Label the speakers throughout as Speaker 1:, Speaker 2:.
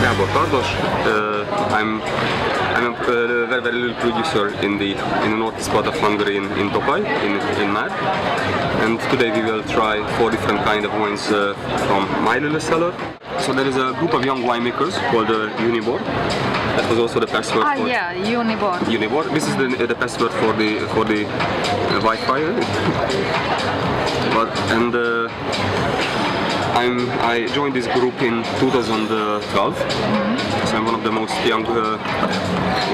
Speaker 1: Gabor Kardos. I'm a very little producer in the northeast part of Hungary, in Tokaj, in Mad. And today we will try 4 different kind of wines from my little cellar. So there is a group of young winemakers called Unibor. That was also the password.
Speaker 2: Yeah, Unibor.
Speaker 1: Unibor. This is the password for the Wi-Fi. I joined this group in 2012. So I'm one of the most young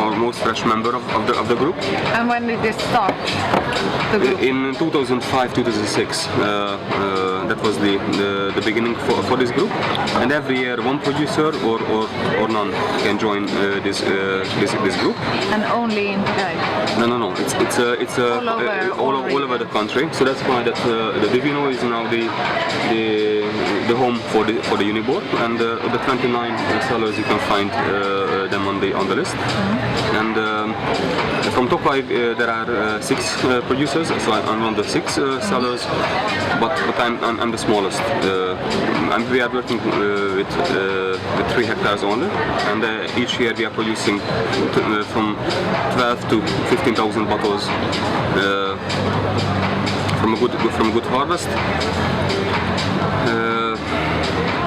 Speaker 1: or most fresh member of the group.
Speaker 2: And when did this start? The group?
Speaker 1: In 2005-2006. That was the beginning for this group. And every year one producer or none can join this group.
Speaker 2: And only in Tokaj?
Speaker 1: No. It's all over the country. So that's why that the Divino is now the home for the Unibor, and the 29 sellers you can find them on the list. And from Tokaj there are 6 producers, so I'm one of the 6 sellers, but I'm the smallest. We are working with 3 hectares only, and each year we are producing from 12 to 15,000 bottles from a good harvest.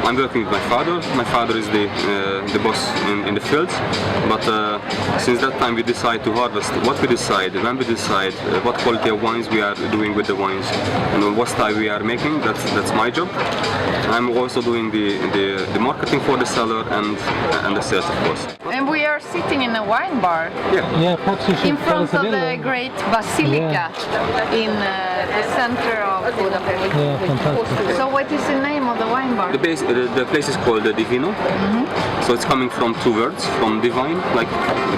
Speaker 1: I'm working with my father. My father is the boss in the fields, but since that time we decide to harvest what we decide, when we decide, what quality of wines we are doing with the wines, and what style we are making. That's my job. I'm also doing the marketing for the cellar and the sales, of course.
Speaker 2: And we are sitting in a wine bar.
Speaker 1: Yeah.
Speaker 2: In front of the great basilica in the center of Budapest.
Speaker 3: Yeah, fantastic.
Speaker 2: So what is the name of the wine bar?
Speaker 1: The place is called Divino. So it's coming from 2 words, from divine, like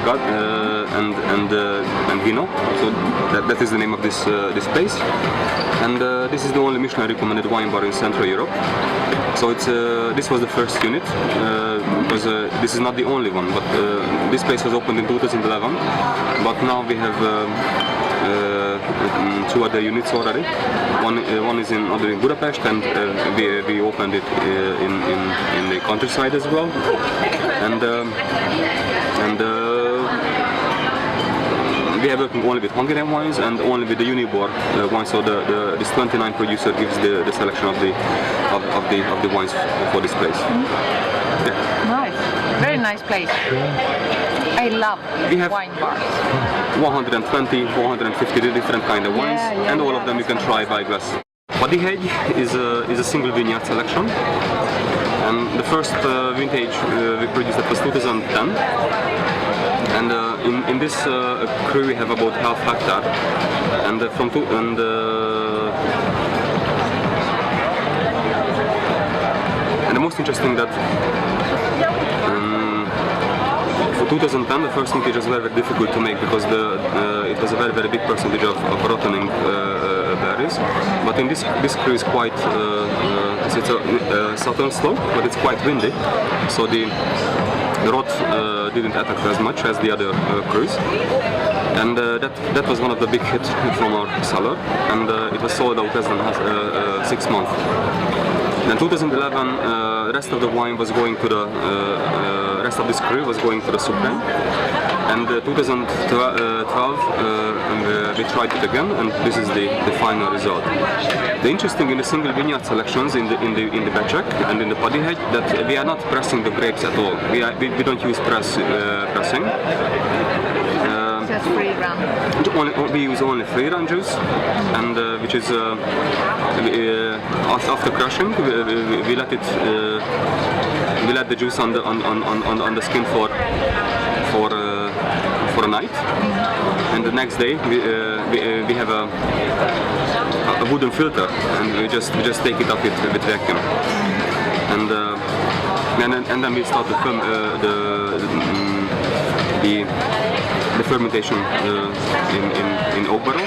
Speaker 1: God, and vino. So that is the name of this place. And this is the only Michelin recommended wine bar in Central Europe. So this was the first unit, because this is not the only one, but this place was opened in 2011, but now we have 2 other units already. One is in Budapest, and we opened it in the countryside as well. And we are working only with Hungarian wines and only with the Unibor wines. So this 29 producer gives the selection of the wines for this place. Yeah.
Speaker 2: Nice, very nice place. I love wine bars.
Speaker 1: 120, 150 different kind of wines, and all of them you can try by glass. Palinka is a single vineyard selection, and the first vintage we produced that was 2010. And in this crew we have about half hectare, and and the most interesting that for 2010 the first vintage was very difficult to make, because it was a very big percentage of rottening berries. But in this crew is quite it's a southern slope, but it's quite windy, so the rot didn't attack as much as the other crews, and that was one of the big hits from our cellar, and it was sold out less than 6 months. In 2011, the rest of the wine was going to the rest of this crew was going to the Supreme, and 2012 we tried it again, and this is the final result. The interesting in the single vineyard selections in the Becek and in the Palinka that we are not pressing the grapes at all. We don't use pressing.
Speaker 2: Just free run.
Speaker 1: We use only free run juice, and which is after crushing we let the juice on the skin for a night, and the next day we have a wooden filter, and we just take it up with vacuum, and then we start the fermentation in oak barrel.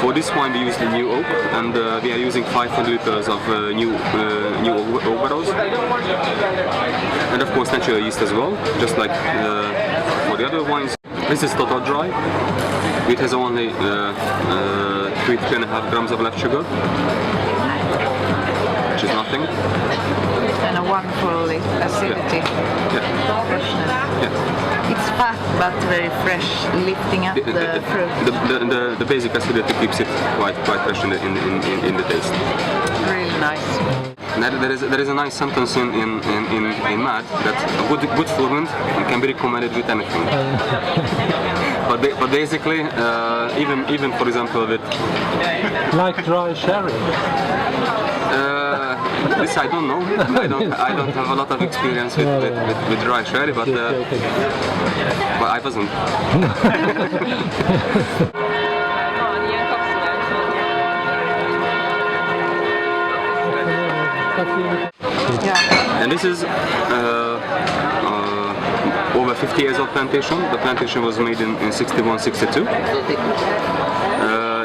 Speaker 1: For this wine we use the new oak, and we are using 500 liters of new oak barrels, and of course natural yeast as well, just like for the other wines. This is total dry. It has only 3.5 grams of left sugar, which is nothing.
Speaker 2: And wonderful acidity.
Speaker 1: Yeah.
Speaker 2: Freshness.
Speaker 1: Yeah.
Speaker 2: It's fat but very fresh, lifting up the fruit.
Speaker 1: The basic acidity keeps it quite fresh in the taste.
Speaker 2: Really nice.
Speaker 1: There is a nice sentence in math that a good ferment can be recommended with anything. but basically, even for example with
Speaker 3: like dry sherry.
Speaker 1: This I don't know. I don't have a lot of experience with dry sherry, but I wasn't.
Speaker 2: Yeah.
Speaker 1: And this is over 50 years old plantation. The plantation was made in 61, 62.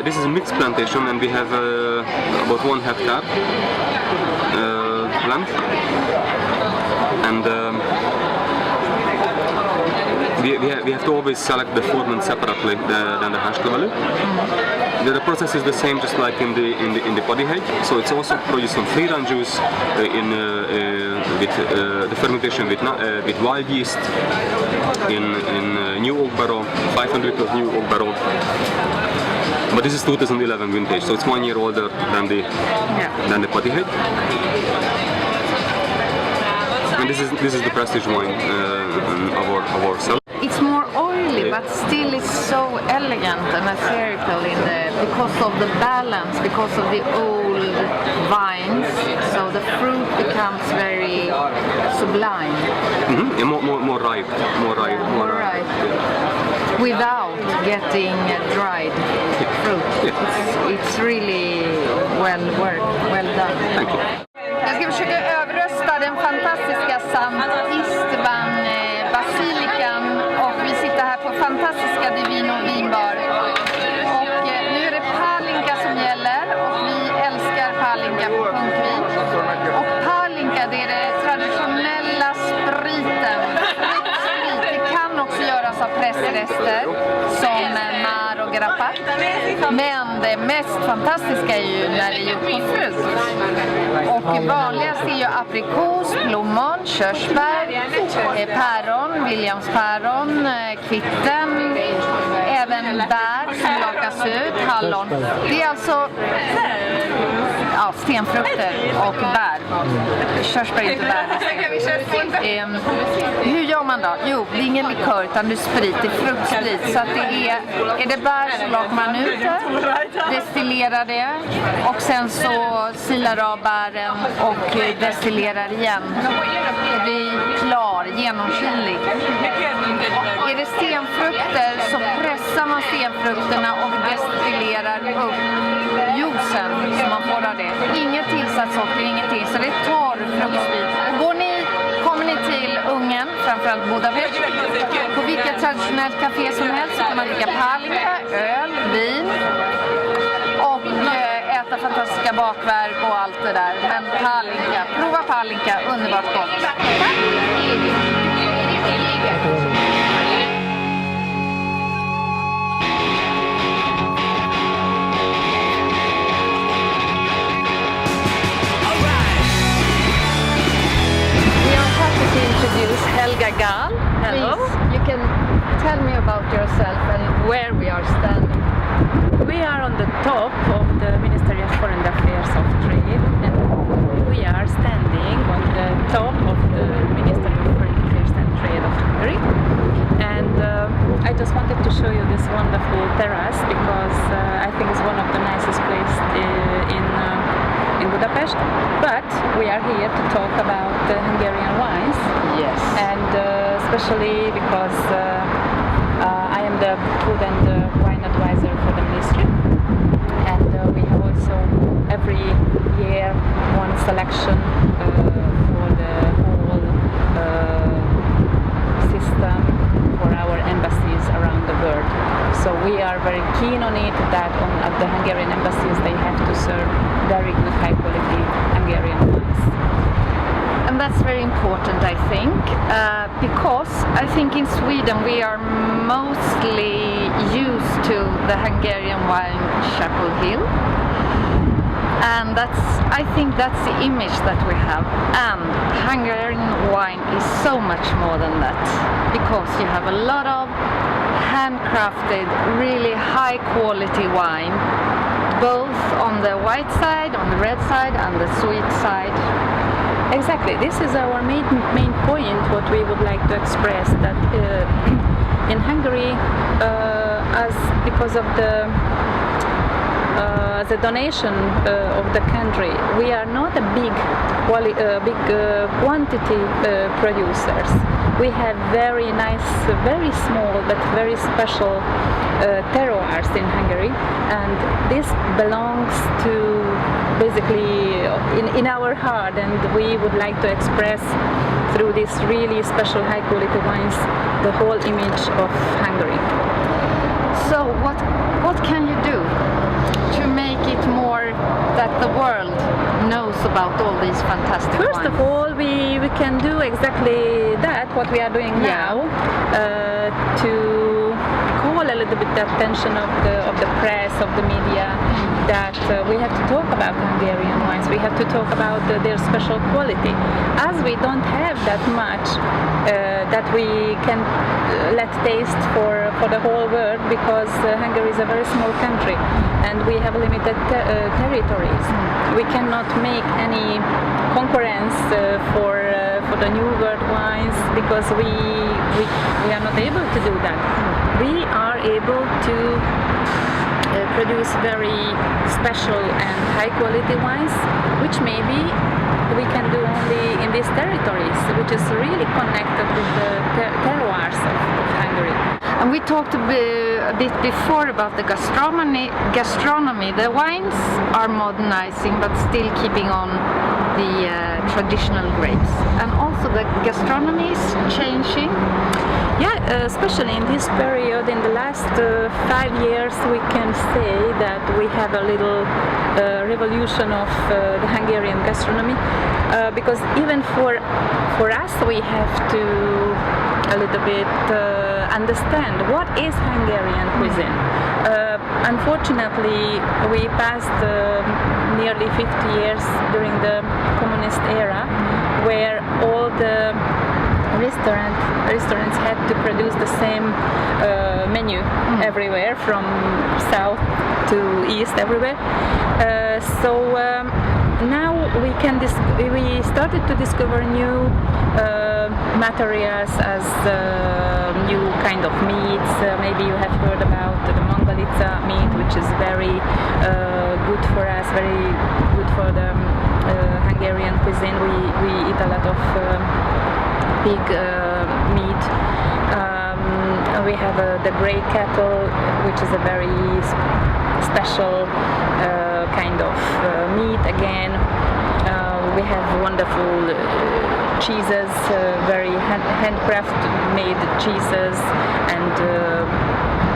Speaker 1: This is a mixed plantation, and we have about 1 hectare land. And we have to always select the ferment separately than the hash level. The process is the same, just like in the body height. So it's also produced some free run juice with the fermentation with wild yeast in new oak barrel, 500 liters new oak barrel. But this is 2011 vintage, so it's 1 year older than the body height. And this is the prestige wine of our cellar.
Speaker 2: It's more oily, but still it's so elegant and ethereal because of the balance, because of the old vines. So the fruit becomes very sublime.
Speaker 1: Mm-hmm. And more ripe, more ripe.
Speaker 2: Without getting dried fruit.
Speaker 1: Yeah.
Speaker 2: It's really well worked, well done.
Speaker 1: Thank you.
Speaker 2: Jag ska försöka överrösta den fantastiska samt basilikan, och vi sitter här på fantastiska Divino vinbar. Och nu är det palinka som gäller, och vi älskar palinka på Punkvin. Och palinka, det är det traditionella spriten. Fruktsprit, det kan också göras av pressrester som mar och grappa. Men det mest fantastiska är ju när det är gjort på frukt. Och vanligast är ju aprikos, plommon, körsbär, päron, Williamspäron, kvitten, även bär som lakas ut, hallon. Det är alltså stenfrukter och bär. Körsbär är inte bär. Hur gör man då? Jo, det är ingen likör utan det är sprit, det är fruktsprit. Så att är det bär så lakar man ut det, destillerar det och sen så silar av bären och destillerar igen. Det blir klar, genomskinlig. Är det stenfrukter så pressar man stenfrukterna och destillerar upp juicen som man får av det. Inget tillsatt socker, ingenting. Så det är torr fruktsprit. Kommer ni till Ungern, framförallt Budapest, på vilket traditionellt café som helst så kan man dricka palinka, öl, vin och äta fantastiska bakverk och allt det där. Men palinka, prova palinka, underbart gott. Introduce Helga Gál. Hello. Please, you can tell me about yourself and where we are standing.
Speaker 4: We are on the top of the Ministry of Foreign Affairs of Trade, and we are standing on the top of the Ministry of Foreign Affairs and Trade of Hungary. And I just wanted to show you this wonderful terrace because I think it's one of the nicest places in Budapest. But we are here to talk about Hungarian wines.
Speaker 2: Yes.
Speaker 4: And especially because I am the food and wine advisor for the ministry, and we have also every year one selection for the whole system for our embassies around the world. So we are very keen on it that at the Hungarian embassies they have to serve very good high quality Hungarian wines.
Speaker 2: And that's very important, I think, because I think in Sweden we are mostly used to the Hungarian wine Chapel Hill. And I think that's the image that we have. And Hungarian wine is so much more than that, because you have a lot of handcrafted, really high quality wine, both on the white side, on the red side, and the sweet side.
Speaker 4: Exactly, this is our main point, what we would like to express, that in Hungary, because of the donation of the country, we are not a big quantity producers. We have very nice, very small but very special terroirs in Hungary, and this belongs to basically in our heart, and we would like to express through these really special high quality wines the whole image of Hungary.
Speaker 2: So what can you do to make it more that the world knows about all these fantastic wines?
Speaker 4: First of all, we can do exactly that, what we are doing now, to call a little bit the attention of the press, of the media, that we have to talk about Hungarian wines, we have to talk about their special quality. As we don't have that much that we can let taste for the whole world, because Hungary is a very small country and we have limited territories. We cannot make any concurrence for the new world wines, because we are not able to do that. We are able to produce very special and high quality wines, which maybe we can do only in these territories, which is really connected with the terroirs of Hungary.
Speaker 2: And we talked a bit before about the gastronomy. The wines are modernizing but still keeping on the traditional grapes. And also the gastronomy is changing.
Speaker 4: Yeah, especially in this period, in the last 5 years, we can say that we have a little revolution of the Hungarian gastronomy, because even for us, we have to a little bit understand what is Hungarian cuisine. Unfortunately, we passed nearly 50 years during the communist era, where all the restaurants had to produce the same menu everywhere, from south to east, everywhere. So now we started to discover new materials as new kind of meats. Maybe you have heard about the mangalitsa meat, which is very good for us, very good for the Hungarian cuisine. We eat a lot of pig meat. We have the grey cattle, which is a very special kind of meat again. We have wonderful cheeses, very handcraft made cheeses, and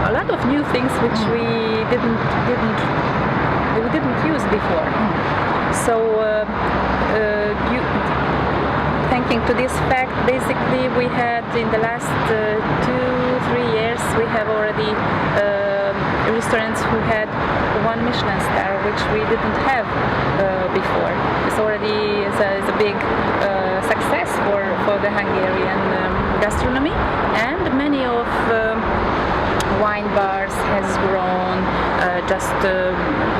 Speaker 4: a lot of new things which we didn't use before. So thanking to this fact, basically we had in the last 2-3 years, we have already restaurants who had 1 Michelin star, which we didn't have before. It's already it's a big success for the Hungarian gastronomy, and many of wine bars has grown, just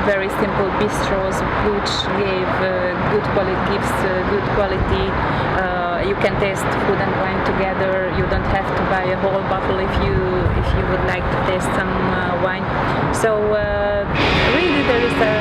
Speaker 4: very simple bistros, which gave good quality. You can taste food and wine together. You don't have to buy a whole bottle if you would like to taste some wine. So really there is a